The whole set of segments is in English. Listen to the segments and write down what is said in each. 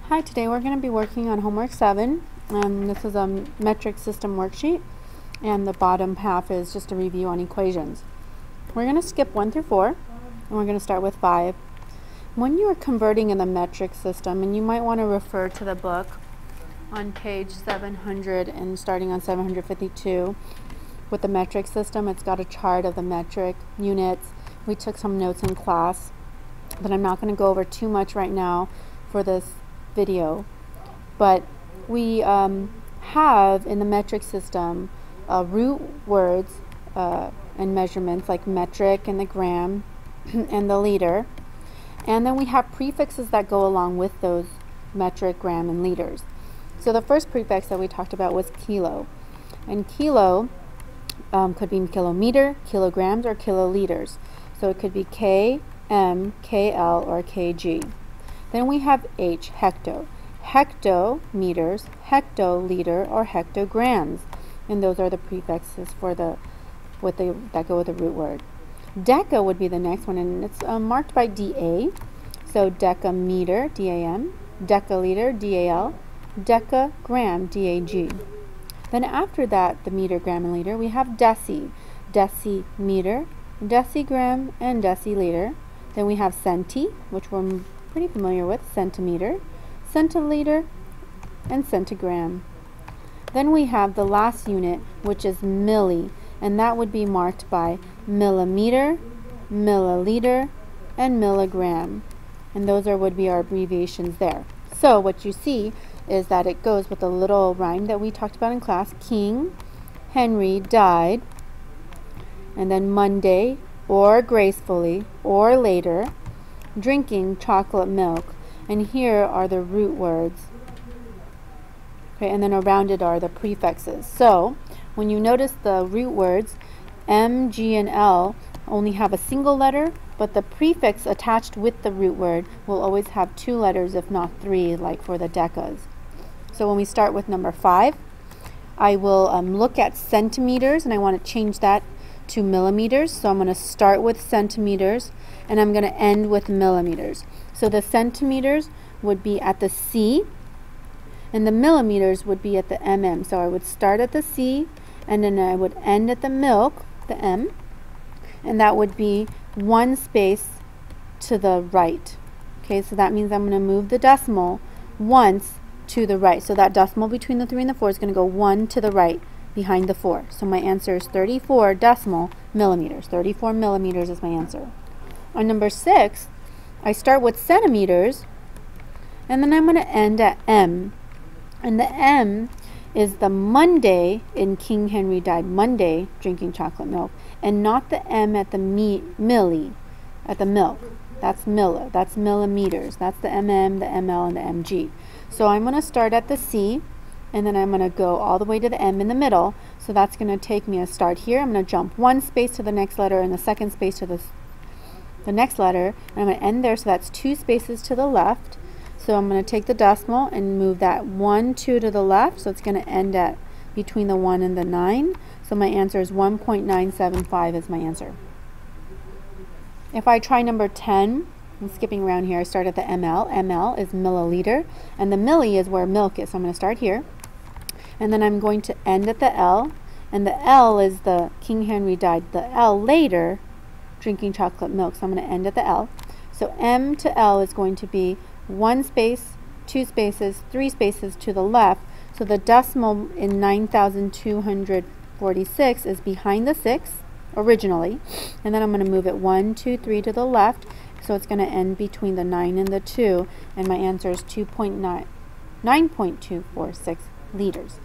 Hi, today we're going to be working on homework 7. This is a metric system worksheet, and the bottom half is just a review on equations. We're going to skip 1 through 4, and we're going to start with 5. When you are converting in the metric system, and you might want to refer to the book on page 700 and starting on 752 with the metric system, it's got a chart of the metric units. We took some notes in class, but I'm not going to go over too much right now for this video, but we have in the metric system root words and measurements like metric and the gram and the liter, and then we have prefixes that go along with those metric, gram, and liters. So the first prefix that we talked about was kilo, and kilo could be kilometer, kilograms, or kiloliters. So it could be K, M, KL, or KG. Then we have H, hecto. Hectometers, hectoliter, or hectograms. And those are the prefixes for that go with the root word. Deca would be the next one, and it's marked by DA. So decameter, DAM, decaliter, DAL, decagram, DAG. Then after that, the meter, gram, and liter, we have deci, decimeter, decigram, and deciliter. Then we have centi, which we're pretty familiar with, centimeter, centiliter, and centigram. Then we have the last unit, which is milli, and that would be marked by millimeter, milliliter, and milligram. And those would be our abbreviations there. So what you see is that it goes with the little rhyme that we talked about in class. King Henry died, and then Monday, or gracefully, or later, drinking chocolate milk. And here are the root words. Okay, and then around it are the prefixes. So when you notice the root words, M, G, and L only have a single letter, but the prefix attached with the root word will always have 2 letters, if not 3, like for the decas. So when we start with number 5, I will look at centimeters, and I want to change that to millimeters. So I'm going to start with centimeters, and I'm going to end with millimeters. So the centimeters would be at the C, and the millimeters would be at the MM. So I would start at the C, and then I would end at the milk, the M, and that would be 1 space to the right. Okay, so that means I'm going to move the decimal once to the right. So that decimal between the 3 and the 4 is going to go 1 to the right behind the 4. So my answer is 34 decimal millimeters. 34 millimeters is my answer. On number 6, I start with centimeters, and then I'm going to end at M. And the M is the Monday in King Henry died Monday drinking chocolate milk, and not the M at the milli, at the milk. That's milla, that's millimeters. That's the MM, the ML, and the MG. So I'm going to start at the C, and then I'm going to go all the way to the M in the middle. So that's going to take me a start here. I'm going to jump 1 space to the next letter and the 2nd space to the next letter, and I'm going to end there. So that's 2 spaces to the left. So I'm going to take the decimal and move that 1, 2 to the left. So it's going to end at between the 1 and the 9. So my answer is 1.975 is my answer. If I try number 10, I'm skipping around here. I start at the ML. ML is milliliter, and the milli is where milk is. So I'm going to start here, and then I'm going to end at the L, and the L is the King Henry died the L later drinking chocolate milk. So I'm going to end at the L. So M to L is going to be 1 space, 2 spaces, 3 spaces to the left. So the decimal in 9,246 is behind the 6 originally, and then I'm going to move it 1, 2, 3 to the left. So it's going to end between the 9 and the 2, and my answer is 9.246 liters.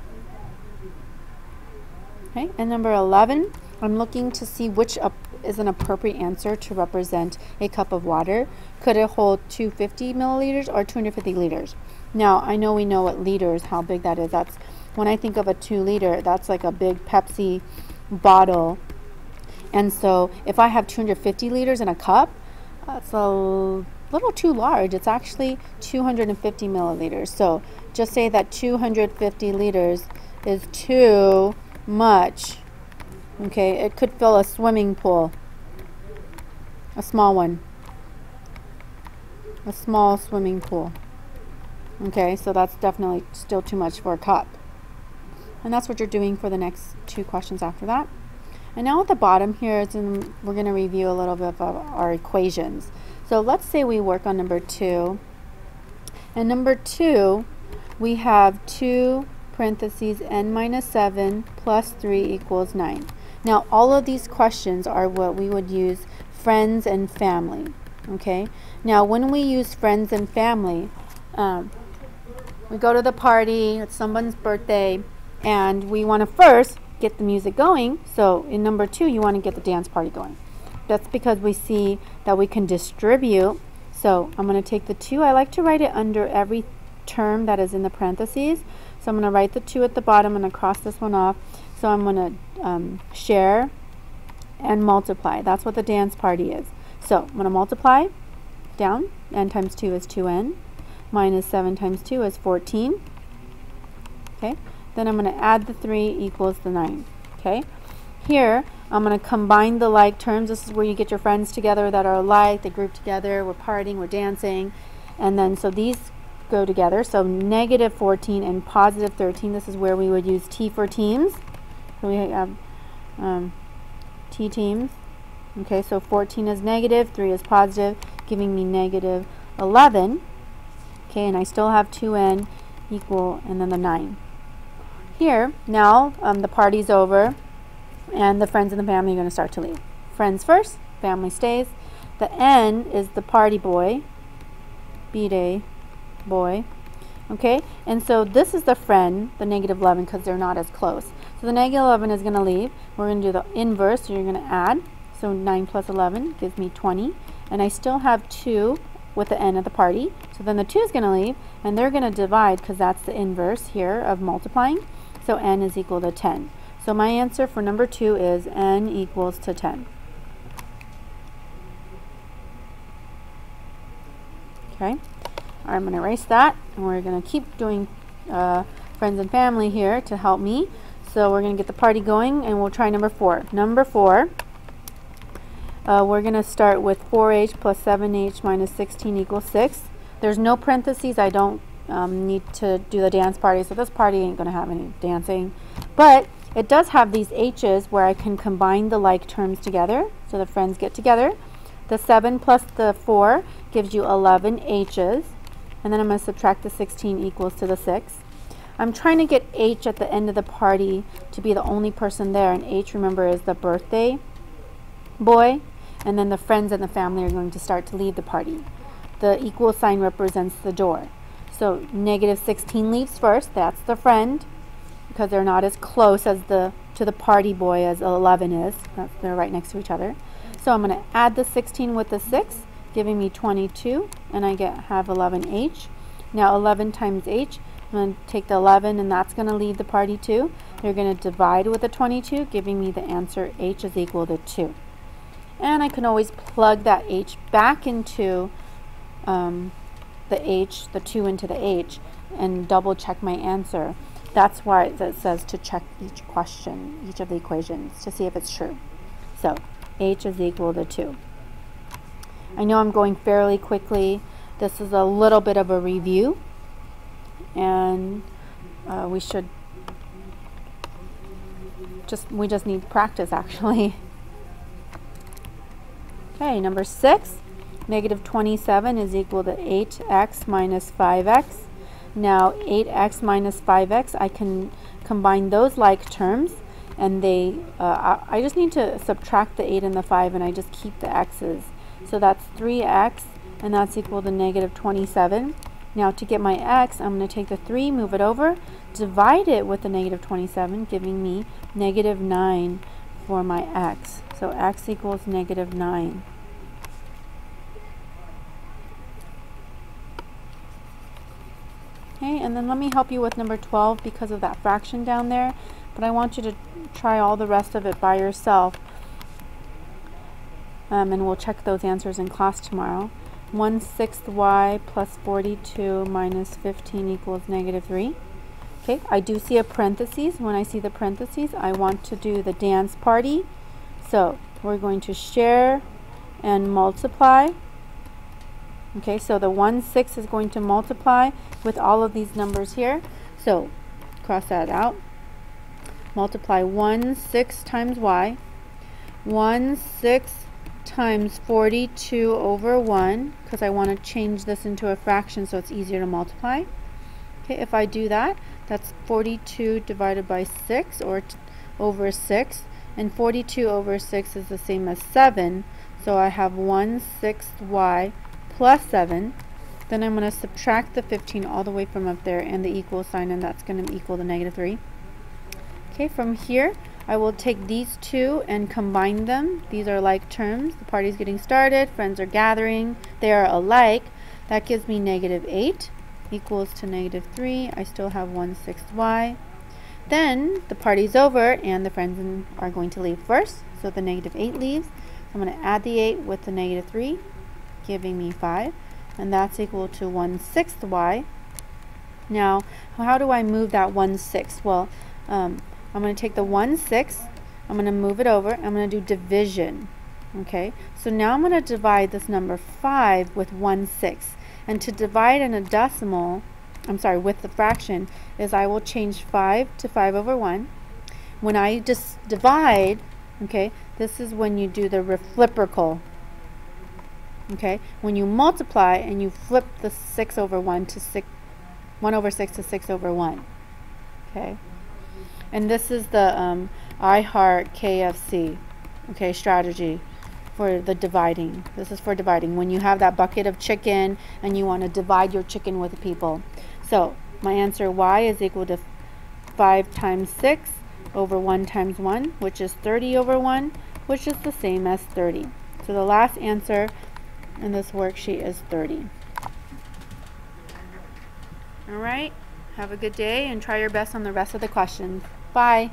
Okay, and number 11, I'm looking to see which is an appropriate answer to represent a cup of water. Could it hold 250 milliliters or 250 liters? Now, I know we know what liters, how big that is. That's when I think of a 2 liter, that's like a big Pepsi bottle. And so if I have 250 liters in a cup, that's a little too large. It's actually 250 milliliters. So just say that 250 liters is too much. Okay, it could fill a swimming pool, a small one. a small swimming pool. Okay, so that's definitely still too much for a cup. And that's what you're doing for the next 2 questions after that. And now at the bottom here, we're going to review a little bit of our equations. So let's say we work on number 2. And number 2, we have 2 parentheses n minus 7 plus 3 equals 9. Now all of these questions are what we would use friends and family. Okay. Now when we use friends and family, we go to the party, it's someone's birthday, and we want to first get the music going. So in number 2, you want to get the dance party going. That's because we see that we can distribute. So I'm going to take the 2. I like to write it under every term that is in the parentheses. So I'm going to write the 2 at the bottom. I'm going to cross this one off. So I'm going to share and multiply. That's what the dance party is. So I'm going to multiply down. N times 2 is 2n. Minus 7 times 2 is 14. Okay. Then I'm going to add the 3 equals the 9. Okay. Here I'm going to combine the like terms. This is where you get your friends together that are alike. They group together. We're partying. We're dancing. And then so these go together. So negative 14 and positive 13. This is where we would use T for teams. So we have T teams. Okay, so 14 is negative, 3 is positive, giving me negative 11. Okay, and I still have 2n equal, and then the 9. Here, now the party's over, and the friends and the family are going to start to leave. Friends first, family stays. The n is the party boy, B-day boy. Okay, and so this is the friend, the negative 11, because they're not as close. So the negative 11 is going to leave. We're going to do the inverse, so you're going to add. So 9 plus 11 gives me 20. And I still have 2 with the n at the party. So then the 2 is going to leave, and they're going to divide because that's the inverse here of multiplying. So n is equal to 10. So my answer for number 2 is n equals to 10. Okay. I'm going to erase that, and we're going to keep doing friends and family here to help me. So we're going to get the party going, and we'll try number 4. Number 4. We're going to start with 4h plus 7h minus 16 equals 6. There's no parentheses. I don't need to do the dance party, so this party ain't going to have any dancing. But it does have these h's where I can combine the like terms together, so the friends get together. The 7 plus the 4 gives you 11 h's, and then I'm going to subtract the 16 equals to the 6. I'm trying to get h at the end of the party to be the only person there, and h, remember, is the birthday boy. And then the friends and the family are going to start to leave the party. The equal sign represents the door. So negative 16 leaves first. That's the friend, because they're not as close as to the party boy as 11 is. They're right next to each other. So I'm going to add the 16 with the 6, giving me 22, and I have 11h. Now 11 times h, I'm going to take the 11, and that's going to leave the party too. They're going to divide with the 22, giving me the answer h is equal to 2. And I can always plug that h back into the 2 into the h, and double check my answer. That's why it says to check each question, each of the equations, to see if it's true. So h is equal to 2. I know I'm going fairly quickly. This is a little bit of a review, and we just need practice, actually. Okay, number 6, negative 27 is equal to 8x minus 5x. Now 8x minus 5x, I can combine those like terms, and I just need to subtract the 8 and the 5, and I just keep the x's. So that's 3x, and that's equal to negative 27. Now to get my x, I'm going to take the 3, move it over, divide it with the negative 27, giving me negative 9 for my x. So x equals negative 9. Okay, and then let me help you with number 12 because of that fraction down there, but I want you to try all the rest of it by yourself, and we'll check those answers in class tomorrow. 1/6 y plus 42 minus 15 equals negative 3. Okay, I do see a parentheses. When I see the parentheses, I want to do the dance party. So we're going to share and multiply. Okay, so the 1/6 is going to multiply with all of these numbers here. So cross that out. Multiply 1/6 times y. 1/6 times 42 over 1, because I want to change this into a fraction so it's easier to multiply. Okay, if I do that, that's 42 divided by 6, or over 6, and 42 over 6 is the same as 7, so I have 1/6 y plus 7. Then I'm going to subtract the 15 all the way from up there and the equal sign, and that's going to equal the -3. Okay, from here I will take these two and combine them. These are like terms. The party's getting started, friends are gathering, they are alike. That gives me -8 equals to -3. I still have 1/6 y. Then the party's over and the friends are going to leave first, so the -8 leaves. I'm going to add the 8 with the -3, giving me 5, and that's equal to 1/6 y. Now, how do I move that 1/6? Well, I'm going to take the 1/6, I'm going to move it over, I'm going to do division. Okay, so now I'm going to divide this number 5 with 1/6. And to divide in a decimal, with the fraction, is I will change 5 to 5 over 1. When I just divide, okay, this is when you do the reciprocal. Okay, when you multiply and you flip the 6 over 1 to 1 over 6 to 6 over 1. Okay. And this is the I Heart KFC, okay, strategy for the dividing. This is for dividing. When you have that bucket of chicken and you want to divide your chicken with people. So my answer y is equal to 5 times 6 over 1 times 1, which is 30 over 1, which is the same as 30. So the last answer in this worksheet is 30. All right. Have a good day and try your best on the rest of the questions. Bye.